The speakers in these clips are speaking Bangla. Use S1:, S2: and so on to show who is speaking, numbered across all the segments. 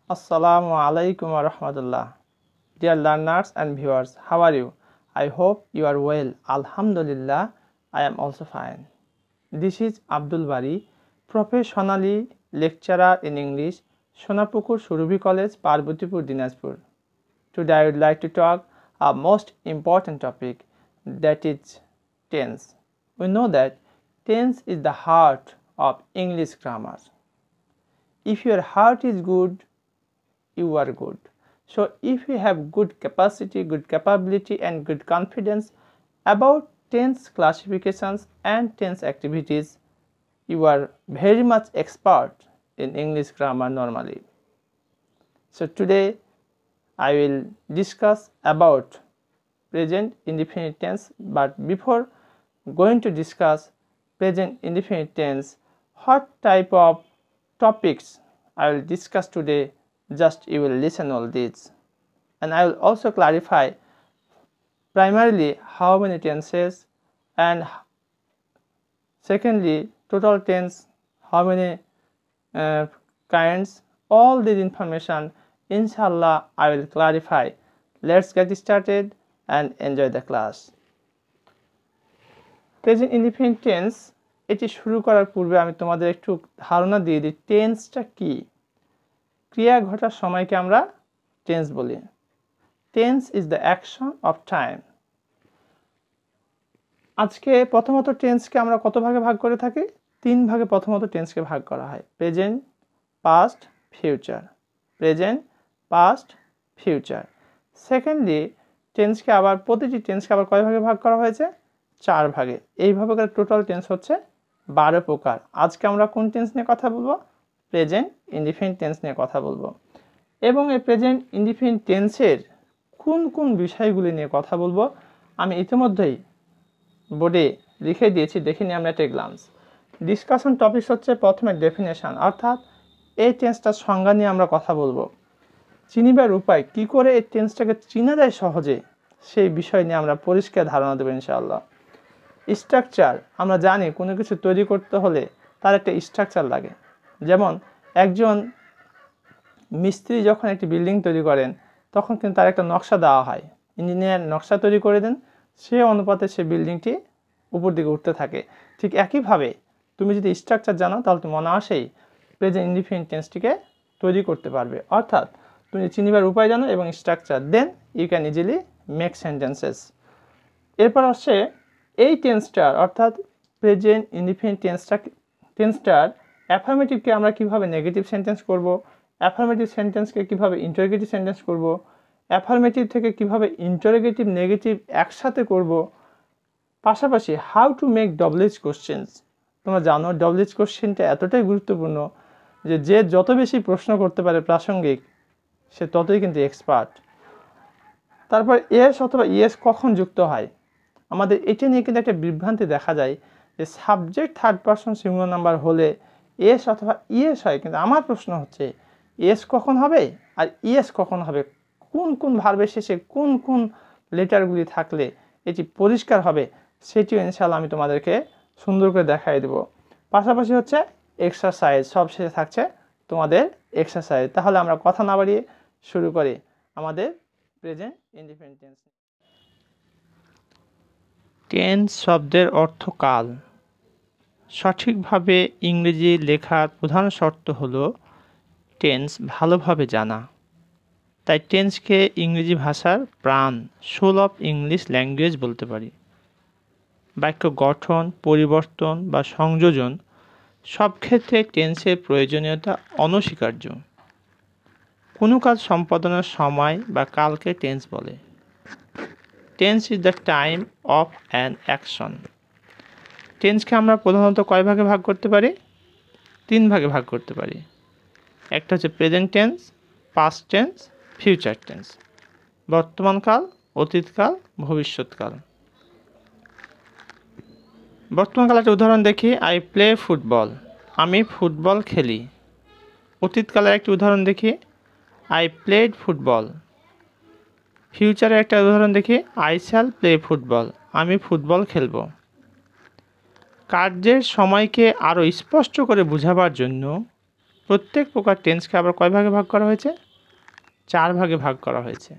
S1: Assalamu alaikum wa rahmatullah. Dear learners and viewers, how are you? I hope you are well. Alhamdulillah, I am also fine. This is Abdul Bari, professionally lecturer in English, Sonapukur Surubi College, Parbutipur, Dinajpur. Today I would like to talk a most important topic, that is tense. We know that tense is the heart of English grammar. If your heart is good, you are good. So if you have good capacity, good capability and good confidence about tense classifications and tense activities, you are very much expert in English grammar normally. So today I will discuss about present indefinite tense, but before going to discuss present indefinite tense, what type of topics I will discuss today, just you will listen all these, and I will also clarify primarily how many tenses, and secondly total tense, how many kinds. All this information inshallah I will clarify. Let's get started and enjoy the class. Present indefinite tense, এটি শুরু করার পূর্বে আমি তোমাদের একটু ধারণা দিয়ে দিই টেন্সটা কি। ক্রিয়া ঘটার সময়কে আমরা টেন্স বলি। Tense is the action of time. আজকে প্রথমত টেন্সকে আমরা কত ভাগে ভাগ করে থাকি? 3 ভাগে প্রথমত টেন্সকে ভাগ করা হয়, present, past, future. Present, past, future. Secondly টেন্সকে আবার প্রতিটি টেন্সকে আবার কয় ভাগে ভাগ করা হয়েছে? 4 ভাগে। এইভাবে করে টোটাল টেন্স হচ্ছে 12 প্রকার। আজকে আমরা কোন টেন্স নিয়ে কথা বলবো? প্রেজেন্ট ইনডিফিনিট টেন্স নিয়ে কথা বলবো। এবং এই প্রেজেন্ট ইনডিফিনিট টেন্সের কোন কোন বিষয়গুলি নিয়ে কথা বলবো আমি ইতিমধ্যেই বোর্ডে লিখে দিয়েছি, দেখে নিই আমরা একটা গ্লান্স। ডিসকাশন টপিকস হচ্ছে প্রথমে ডেফিনেশন, অর্থাৎ এই টেন্সটার সংজ্ঞা নিয়ে আমরা কথা বলবো। চিনিবার উপায়, কি করে এই টেন্সটাকে চিনা যায় সহজে, সেই বিষয় নিয়ে আমরা পরিষ্কার ধারণা দেবো ইনশাআল্লাহ। স্ট্রাকচার, আমরা জানি কোনো কিছু তৈরি করতে হলে তার একটা স্ট্রাকচার লাগে। যেমন একজন মিস্ত্রি যখন একটি বিল্ডিং তৈরি করেন তখন কিন্তু তার একটা নকশা দেওয়া হয়, ইঞ্জিনিয়ার নকশা তৈরি করে দেন, সে অনুপাতে সে বিল্ডিংটি উপর দিকে উঠতে থাকে। ঠিক একইভাবে তুমি যদি স্ট্রাকচার জানো তাহলে তুমি অনায়াসেই প্রেজেন্ট ইনডিফিনিট টেন্সটিকে তৈরি করতে পারবে। অর্থাৎ তুমি চিনিবার উপায় জানো এবং structure, then you can easily make sentences. এরপর আসছে এই টেন্সটার, অর্থাৎ প্রেজেন্ট ইনডিফিনিট টেন্সটার অ্যাফার্মেটিভকে আমরা কিভাবে নেগেটিভ সেন্টেন্স করব, অ্যাফার্মেটিভ সেন্টেন্সকে কিভাবে ইন্টারোগেটিভ সেন্টেন্স করব, অ্যাফার্মেটিভ থেকে কিভাবে ইন্টারোগেটিভ নেগেটিভ একসাথে করব, পাশাপাশি হাউ টু মেক ডবলএজ কোশ্চেন্স। তোমরা জানো ডবলএজ কোশ্চেনটা এতটাই গুরুত্বপূর্ণ যে যত বেশি প্রশ্ন করতে পারে প্রাসঙ্গিক, সে ততই কিন্তু এক্সপার্ট। তারপর এস অথবা ইএস কখন যুক্ত হয়, আমাদের এটা নিয়ে কিন্তু একটা বিভ্রান্তি দেখা যায় যে subject third person singular number হলে এস অথবা ইএস হয়, কিন্তু আমার প্রশ্ন হচ্ছে এস কখন হবে আর ইএস কখন হবে, কোন কোন ভার্বের শেষে কোন কোন লেটারগুলি থাকলে এটি পরিষ্কার হবে, সেটিও ইনশাআল্লাহ আমি তোমাদেরকে সুন্দর করে দেখাই দেব। পাশাপাশি হচ্ছে এক্সারসাইজ, সব শেষে থাকছে তোমাদের এক্সারসাইজ। তাহলে আমরা কথা না বাড়িয়ে শুরু করি আমাদের প্রেজেন্ট ইনডিফিনিট টেন্স। টেন্স শব্দের অর্থ কাল। সঠিকভাবে ইংরেজি লেখার প্রধান শর্ত হলো টেন্স ভালোভাবে জানা। তাই টেন্সকে ইংরেজি ভাষার প্রাণ, সোল অফ ইংলিশ ল্যাঙ্গুয়েজ বলতে পারি। বাক্য গঠন, পরিবর্তন বা সংযোজন সব ক্ষেত্রে টেন্সের প্রয়োজনীয়তা অনস্বীকার্য। কোনো কাজ সম্পাদনের সময় বা কালকে টেন্স বলে। Tense is the time of an action. টেন্সকে আমরা প্রধানত কয় ভাগে ভাগ করতে পারি? 3 ভাগে ভাগ করতে পারি। একটা হচ্ছে present tense, past tense, future tense. বর্তমানকাল, অতীতকাল, ভবিষ্যৎকাল। বর্তমানকাল একটা উদাহরণ দেখি, আই প্লে ফুটবল, আমি ফুটবল খেলি। অতীতকালের একটি উদাহরণ দেখি, আই প্লেড ফুটবল। ফিউচারের একটা উদাহরণ দেখি, আই শ্যাল প্লে ফুটবল, আমি ফুটবল খেলব। কার্যের সময়কে আরও স্পষ্ট করে বোঝাবার জন্য প্রত্যেক প্রকার টেন্সকে আবার কয় ভাগে ভাগ করা হয়েছে? 4 ভাগে ভাগ করা হয়েছে।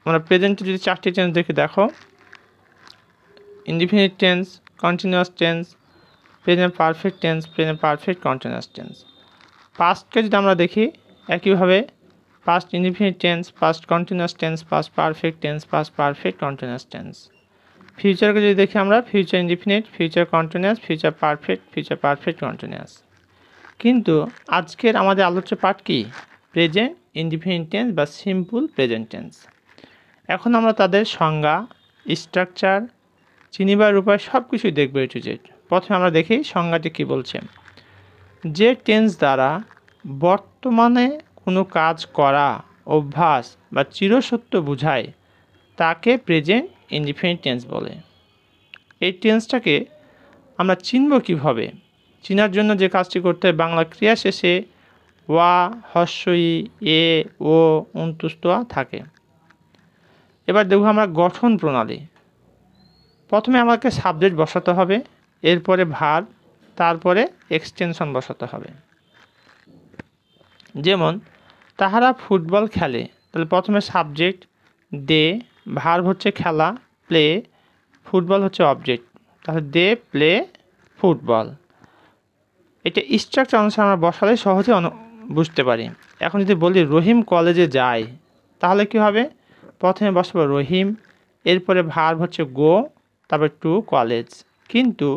S1: আমরা প্রেজেন্টে যদি 4টি টেন্স দেখি, দেখো indefinite tense, continuous tense, present perfect tense, present perfect continuous tense. পাস্টকে যদি আমরা দেখি একইভাবে past indefinite tense, past continuous tense, past perfect tense, past perfect continuous tense. ফিউচারকে যদি দেখি আমরা future indefinite, future continuous, future perfect continuous. কিন্তু আজকের আমাদের আলোচ্য পাঠ কি? প্রেজেন্ট ইনডিফিনিট টেন্স বা সিম্পল প্রেজেন্ট টেন্স। এখন আমরা তাদের সংজ্ঞা, স্ট্রাকচার, চিনিবার উপায় সব কিছুই দেখব এ টু জেড। প্রথমে আমরা দেখি সংজ্ঞাটি কি বলছে। যে টেন্স দ্বারা বর্তমানে কোনো কাজ করা, অভ্যাস বা চিরসত্য বোঝায় তাকে প্রেজেন্ট ইনডিফিনিট টেন্স বলে। এই টেন্সটাকে আমরা চিনব কিভাবে? চিনার জন্য যে কাজটি করতে হয়, বাংলা ক্রিয়া শেষে ওয়া, হস্যই, এ, ও, অন্তুষ্ট থাকে। এবার দেখব আমরা গঠন প্রণালী। প্রথমে আমাকে সাবজেক্ট বসাতে হবে, এরপরে ভার্ব, তারপরে এক্সটেনশন বসাতে হবে। যেমন তাহারা ফুটবল খেলে, তাহলে প্রথমে সাবজেক্ট দে, ভার্ব হচ্ছে খেলা, প্লে, ফুটবল হচ্ছে অবজেক্ট, তাহলে দে প্লে ফুটবল। এটা স্ট্রাকচার অনুসারে আমরা বসালে সহজে বুঝতে পারি। এখন যদি বলি রহিম কলেজে যায়, তাহলে কি হবে? প্রথমে বসাবো রহিম, এরপরে ভার্ব হচ্ছে গো, তারপর টু কলেজ। কিন্তু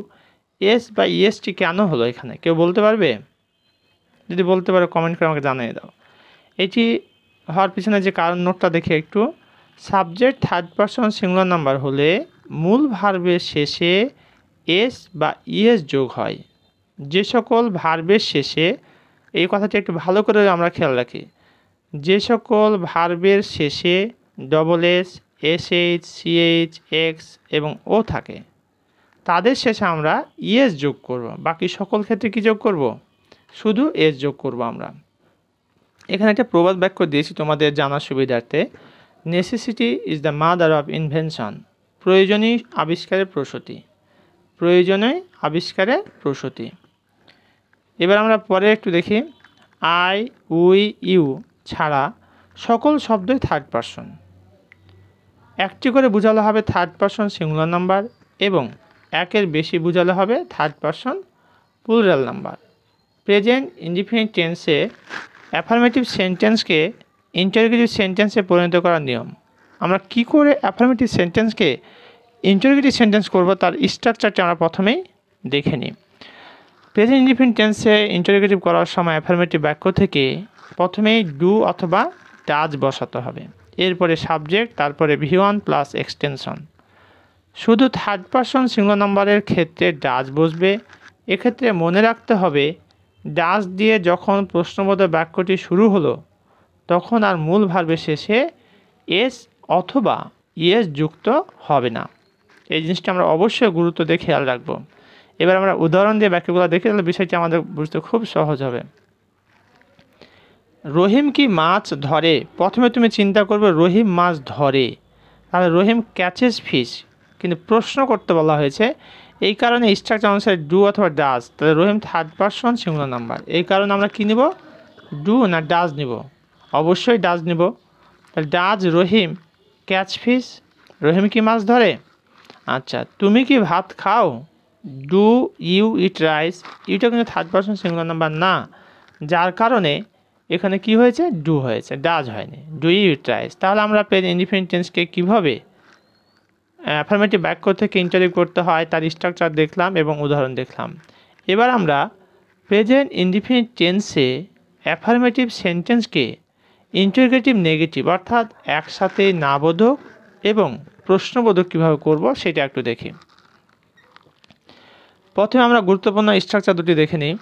S1: এস বা ইএসটি কেন হলো এখানে, কেউ বলতে পারবে? যদি বলতে পারো কমেন্ট করে আমাকে জানিয়ে দাও। এটি হওয়ার পিছনে যে কারণ নোটটা দেখে একটু, subject third person singular number হলে মূল ভার্বের শেষে এস বা ইএস যোগ হয়। যে সকল ভার্বের শেষে, এই কথাটি একটু ভালো করে আমরা খেয়াল রাখি, যে সকল ভার্বের শেষে double S, SH, CH, X এবং ও থাকে, তাদের শেষে আমরা ইএস যোগ করব। বাকি সকল ক্ষেত্রে কি যোগ করব? শুধু এস যোগ করব আমরা। এখানে একটা প্রবাদ বাক্য দিয়েছি তোমাদের জানার সুবিধার্থে, necessity is the mother of invention. প্রয়োজনই আবিষ্কারের প্রসূতি। প্রয়োজনই আবিষ্কারের প্রসূতি। এবার আমরা পরে একটু দেখি, আই, উই, ইউ ছাড়া সকল শব্দই থার্ড পারসন। একটি করে বোঝালে হবে থার্ড পারসন সিঙ্গুলার নাম্বার এবং একের বেশি বোঝালে হবে third person plural number. Present indefinite টেন্সে অ্যাফার্মেটিভ সেন্টেন্সকে ইন্টারোগেটিভ সেন্টেন্সে পরিণত করার নিয়ম। আমরা কি করে অ্যাফার্মেটিভ সেন্টেন্সকে ইন্টারোগেটিভ সেন্টেন্স করব তার স্ট্রাকচারটি আমরা প্রথমেই দেখে নিই। প্রেজেন্ট ইনডিফিনিট টেন্সে ইন্টারোগেটিভ করার সময় অ্যাফার্মেটিভ বাক্য থেকে প্রথমেই ডু অথবা ডাজ বসাতে হবে, এরপরে সাবজেক্ট, তারপরে ভি1 প্লাস এক্সটেনশন। শুধু থার্ড পারসন সিঙ্গুলার নাম্বারের ক্ষেত্রে ডাজ বসবে। এক্ষেত্রে মনে রাখতে হবে, ডাজ দিয়ে যখন প্রশ্নবোধক বাক্যটি শুরু হলো তখন আর মূল ভার্বের শেষে এস অথবা ইএস যুক্ত হবে না। এই জিনিসটা আমরা অবশ্যই গুরুত্ব দিয়ে খেয়াল রাখবো। এবার আমরা উদাহরণ দিয়ে বাক্যগুলো দেখে তাহলে বিষয়টি আমাদের বুঝতে খুব সহজ হবে। রহিম কি মাছ ধরে? প্রথমে তুমি চিন্তা করবে রহিম মাছ ধরে, তাহলে রহিম ক্যাচেস ফিশ, কিন্তু প্রশ্ন করতে বলা হয়েছে, এই কারণে স্ট্রাকচার অনুসারে ডু অথবা ডাজ, তাহলে রহিম থার্ড পারসন সিঙ্গুলার নাম্বার। এই কারণে আমরা কী নিব? ডু না ডাজ নিব? অবশ্যই ডাজ নিব। তাহলে ডাজ রহিম ক্যাচ ফিশ, রহিম কি মাছ ধরে? আচ্ছা, তুমি কি ভাত খাও? ডু ইউ ইট রাইস, ইটা কিন্তু থার্ড পারসন সিঙ্গুলার নাম্বার না, যার কারণে এখানে কি হয়েছে? ডু হয়েছে, ডাজ হয়নি। Do you eat rice. তাহলে আমরা প্রেজেন্ট ইনডিফিনিট টেন্সকে কীভাবে অ্যাফার্মেটিভ বাক্য থেকে ইন্টারভিউ করতে হয় তার স্ট্রাকচার দেখলাম এবং উদাহরণ দেখলাম। এবার আমরা প্রেজেন্ট ইনডিফিনিট টেন্সে অ্যাফার্মেটিভ সেন্টেন্সকে ইন্টারোগেটিভ নেগেটিভ অর্থাৎ একসাথে নাবোধক এবং প্রশ্নবোধক কীভাবে করব সেটা একটু দেখি। প্রথমে আমরা গুরুত্বপূর্ণ স্ট্রাকচার দুটি দেখে নিই।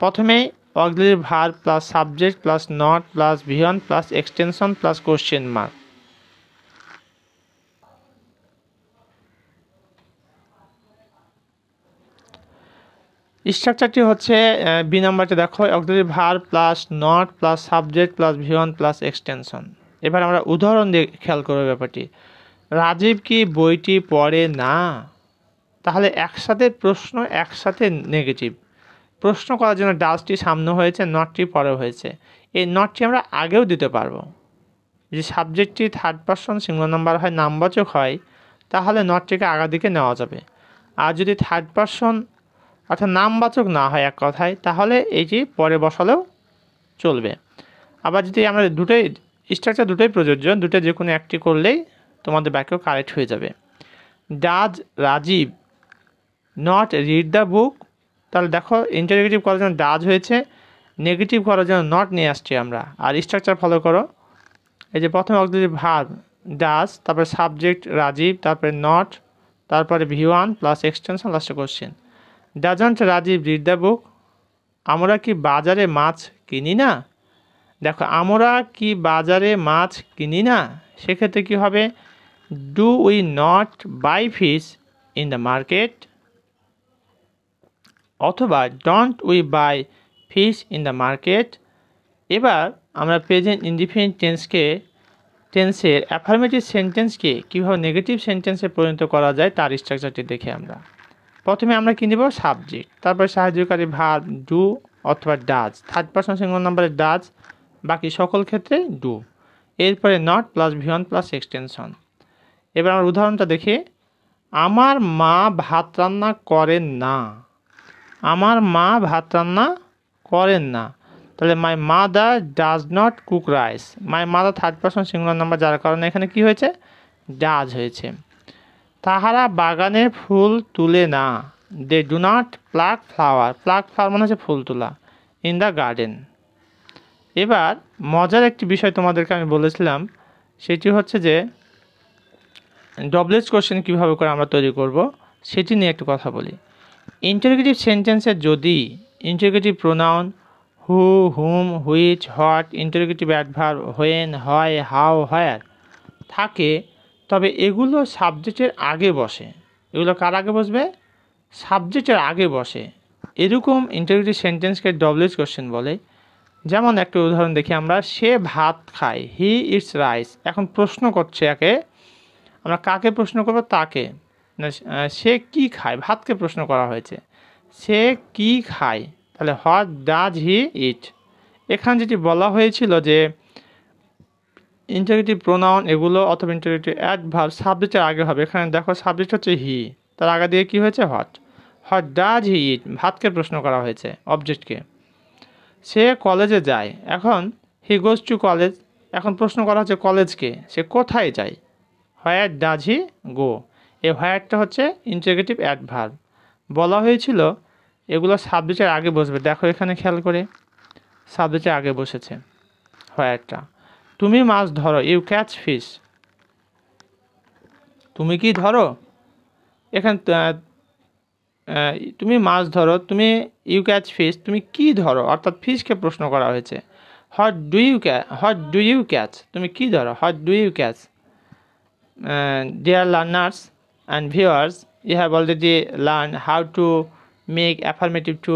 S1: প্রথমে auxiliary verb plus subject plus not plus ভি1 plus extension plus question mark. স্ট্রাকচারটি হচ্ছে বি নাম্বারটা দেখো, auxiliary verb plus not plus subject plus ভি1 প্লাস এক্সটেনশন। এবার আমরা উদাহরণ দিয়ে খেয়াল করবো ব্যাপারটি। রাজীব কি বইটি পড়ে না? তাহলে একসাথে প্রশ্ন, একসাথে নেগেটিভ, প্রশ্ন করার জন্য ডাজটি সামনে হয়েছে, নটটি পরে হয়েছে। এই নটটি আমরা আগেও দিতে পারবো। যদি সাবজেক্টটি থার্ড পারসন সিঙ্গুলার নাম্বার হয়, নামবাচক হয়, তাহলে নটটিকে আগা দিকে নেওয়া যাবে। আর যদি থার্ড পারসন অর্থাৎ নামবাচক না হয় এক কথায়, তাহলে এইটি পরে বসালেও চলবে। আবার যদি আমরা দুটোই স্ট্রাকচার দুটোই প্রযোজ্য, দুটো যে কোনো একটি করলেই তোমাদের বাক্য কারেক্ট হয়ে যাবে। Does Rajiv not read the book? তাহলে দেখো ইন্টারোগেটিভ করার জন্য ডাজ হয়েছে, নেগেটিভ করার জন্য নট নিয়ে আসছি আমরা। আর স্ট্রাকচার ফলো করো। এই যে প্রথমে অক্সিলারি ভার্ব ডাজ, তারপরে সাবজেক্ট রাজীব, তারপরে নট, তারপরে V1 প্লাস এক্সটেনশন, লাস্টে question. Doesn't Rajiv read the book? আমরা কি বাজারে মাছ কিনি না? দেখো আমরা কি বাজারে মাছ কিনি না, সেক্ষেত্রে কী হবে? Do we not buy fish in the market? অথবা don't we buy fish in the market? এবার আমরা প্রেজেন্ট ইনডিফিনিট টেন্সের অ্যাফার্মেটিভ সেন্টেন্সকে কীভাবে নেগেটিভ সেন্টেন্সে পরিণত করা যায় তার স্ট্রাকচারটি দেখে আমরা প্রথমে আমরা কী নেব? সাবজেক্ট, তারপরে সাহায্যকারী ভার্ব ডু অথবা ডাজ, থার্ড পারসন সিঙ্গুলার নাম্বারে ডাজ, বাকি সকল ক্ষেত্রে ডু, এরপরে not plus V1 plus extension. এবার আমরা উদাহরণটা দেখি। আমার মা ভাত রান্না করেন না। আমার মা ভাত রান্না করেন না, তাহলে my mother does not cook rice. My mother third person singular number, যার কারণে এখানে কি হয়েছে? ডাজ হয়েছে। তাহারা বাগানে ফুল তুলে না। They do not pluck flower. Pluck flower মানে হচ্ছে ফুল তোলা। In the garden. এবার মজার একটি বিষয় তোমাদেরকে আমি বলেছিলাম, সেটি হচ্ছে যে ডবলএস কোশ্চেন কীভাবে করে আমরা তৈরি করব সেটি নিয়ে একটু কথা বলি। ইন্টারোগেটিভ সেন্টেন্সে যদি interrogative pronoun who, hmm, which, what, interrogative adverb when, হয়, হাউ, হোয়ার থাকে, তবে এগুলো সাবজেক্টের আগে বসে। এগুলো কার আগে বসবে? সাবজেক্টের আগে বসে। এরকম ইন্টারোগেটিভ সেন্টেন্সকে ডবলএস কোশ্চেন বলে। যেমন একটা উদাহরণ দেখি আমরা। সে ভাত খায়, হি ইটস রাইস। এখন প্রশ্ন করছে একে, আমরা কাকে প্রশ্ন করব? তাকে। সে কি খায়? ভাতকে প্রশ্ন করা হয়েছে। সে কি খায়? তাহলে হোয়াট ডাজ হি ইট। এখানে যেটি বলা হয়েছিল যে ইন্টারোগেটিভ প্রোনাউন এগুলো অথবা ইন্টারোগেটিভ অ্যাডভার্ব সাবজেক্টের আগে হবে। এখানে দেখো সাবজেক্ট হচ্ছে হি, তার আগে দিয়ে কি হয়েছে? হোয়াট। হোয়াট ডাজ হি ইট, ভাতকে প্রশ্ন করা হয়েছে, অবজেক্টকে। সে কলেজে যায়। এখন হি গোজ টু কলেজ। এখন প্রশ্ন করা হচ্ছে কলেজকে, সে কোথায় যায়? হোয়ার ডাজ হি গো। এই হোয়ারটা হচ্ছে ইন্টারোগেটিভ অ্যাডভার্ব। বলা হয়েছিল এগুলো সাবজেক্টের আগে বসবে। দেখো এখানে খেয়াল করে সাবজেক্টের আগে বসেছে হোয়ারটা। তুমি মাছ ধরো, ইউ ক্যাচ ফিশ। তুমি কি ধরো? এখানে তুমি মাছ ধরো, তুমি ইউ ক্যাচ ফিশ, তুমি কি ধরো, অর্থাৎ ফিশকে প্রশ্ন করা হয়েছে। হোয়াট ডু ইউ ক্যাচ, তুমি কি ধরো, what do you catch. Dear learners and viewers, you have already learned how to make affirmative to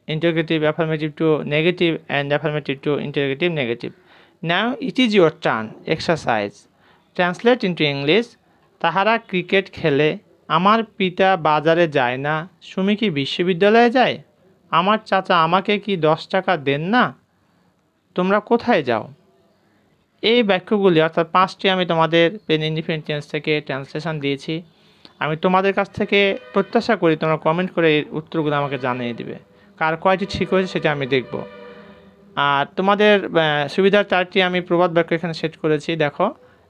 S1: interrogative, affirmative to negative, and affirmative to interrogative negative. Now it is your turn. Exercise. Translate into English. তাহারা ক্রিকেট খেলে। আমার পিতা বাজারে যায় না। সুমি কি বিশ্ববিদ্যালয়ে যায়? আমার চাচা আমাকে কি 10 টাকা দেন না? তোমরা কোথায় যাও? এই বাক্যগুলি অর্থাৎ 5টি আমি তোমাদের পেন ইনডিফিনিট টেন্স থেকে ট্রান্সলেশন দিয়েছি। আমি তোমাদের কাছ থেকে প্রত্যাশা করি তোমরা কমেন্ট করে এই উত্তরগুলো আমাকে জানিয়ে দিবে। কার কয়টি ঠিক হয়েছে সেটা আমি দেখব। আর তোমাদের সুবিধার 4টি আমি প্রবাদ বাক্য এখানে সেট করেছি। দেখো,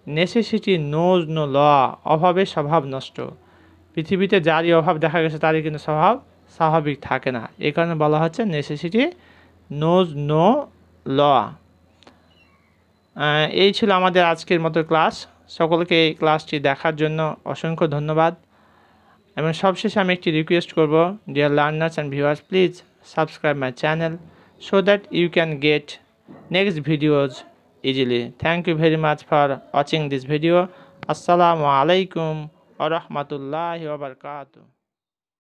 S1: নেসেসিটি নোজ নো ল। অভাবে স্বভাব নষ্ট। পৃথিবীতে যারই অভাব দেখা গেছে তারই কিন্তু স্বভাব স্বাভাবিক থাকে না। এই কারণে বলা হচ্ছে নেসেসিটি নোজ নো ল। এই ছিল আমাদের আজকের মতো ক্লাস। সকলকে এই ক্লাসটি দেখার জন্য অসংখ্য ধন্যবাদ। এবং সবশেষে আমি একটি রিকোয়েস্ট করব, dear learners and viewers, please subscribe my channel so that you can get next videos easily. Thank you very much for watching this video. Assalamu alaikum wa rahmatullahi wa barakatuh.